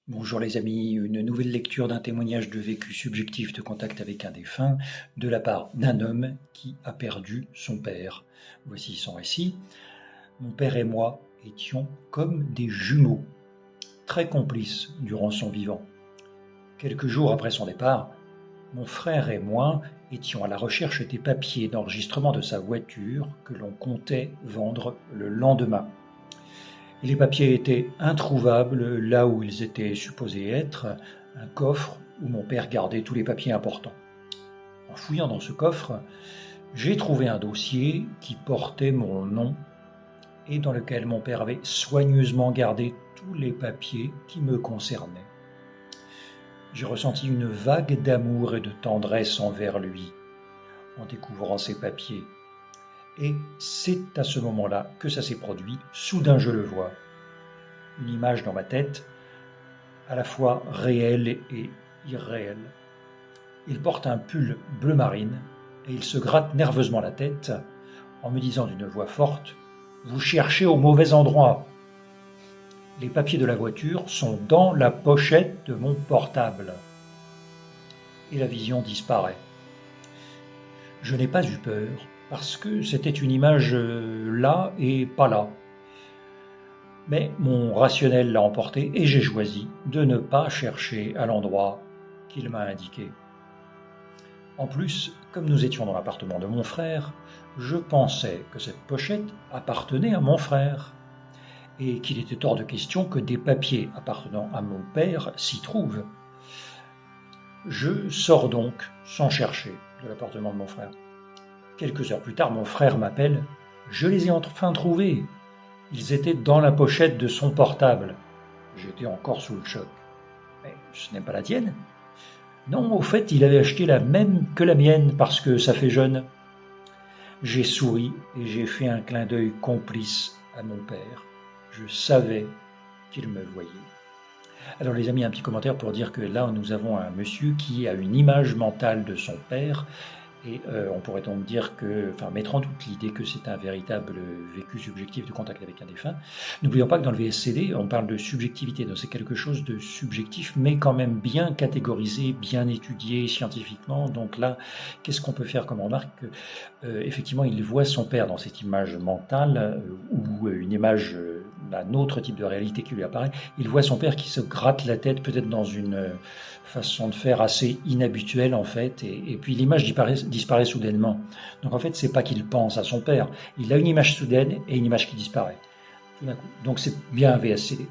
Bonjour les amis, une nouvelle lecture d'un témoignage de vécu subjectif de contact avec un défunt de la part d'un homme qui a perdu son père. Voici son récit. Mon père et moi étions comme des jumeaux, très complices durant son vivant. Quelques jours après son départ, mon frère et moi étions à la recherche des papiers d'enregistrement de sa voiture que l'on comptait vendre le lendemain. Et les papiers étaient introuvables là où ils étaient supposés être, un coffre où mon père gardait tous les papiers importants. En fouillant dans ce coffre, j'ai trouvé un dossier qui portait mon nom et dans lequel mon père avait soigneusement gardé tous les papiers qui me concernaient. J'ai ressenti une vague d'amour et de tendresse envers lui en découvrant ces papiers. Et c'est à ce moment-là que ça s'est produit. Soudain, je le vois. Une image dans ma tête, à la fois réelle et irréelle. Il porte un pull bleu marine et il se gratte nerveusement la tête en me disant d'une voix forte « Vous cherchez au mauvais endroit !» Les papiers de la voiture sont dans la pochette de mon portable. Et la vision disparaît. Je n'ai pas eu peur parce que c'était une image là et pas là. Mais mon rationnel l'a emporté et j'ai choisi de ne pas chercher à l'endroit qu'il m'a indiqué. En plus, comme nous étions dans l'appartement de mon frère, je pensais que cette pochette appartenait à mon frère et qu'il était hors de question que des papiers appartenant à mon père s'y trouvent. Je sors donc sans chercher de l'appartement de mon frère. Quelques heures plus tard, mon frère m'appelle. Je les ai enfin trouvés. Ils étaient dans la pochette de son portable. J'étais encore sous le choc. Mais ce n'est pas la tienne ? Non, au fait, il avait acheté la même que la mienne parce que ça fait jeune. J'ai souri et j'ai fait un clin d'œil complice à mon père. Je savais qu'il me voyait. Alors les amis, un petit commentaire pour dire que là, nous avons un monsieur qui a une image mentale de son père. Et on pourrait donc dire mettre en doute l'idée que c'est un véritable vécu subjectif de contact avec un défunt. N'oublions pas que dans le VSCD, on parle de subjectivité, donc c'est quelque chose de subjectif, mais quand même bien catégorisé, bien étudié scientifiquement. Donc là, qu'est-ce qu'on peut faire comme remarque ? Effectivement, il voit son père dans cette image mentale, ou une image d'un autre type de réalité qui lui apparaît. Il voit son père qui se gratte la tête, peut-être dans une façon de faire assez inhabituelle en fait, et puis l'image disparaît soudainement. Donc en fait, c'est pas qu'il pense à son père, il a une image soudaine et une image qui disparaît tout d'un coup. Donc c'est bien un VSCD.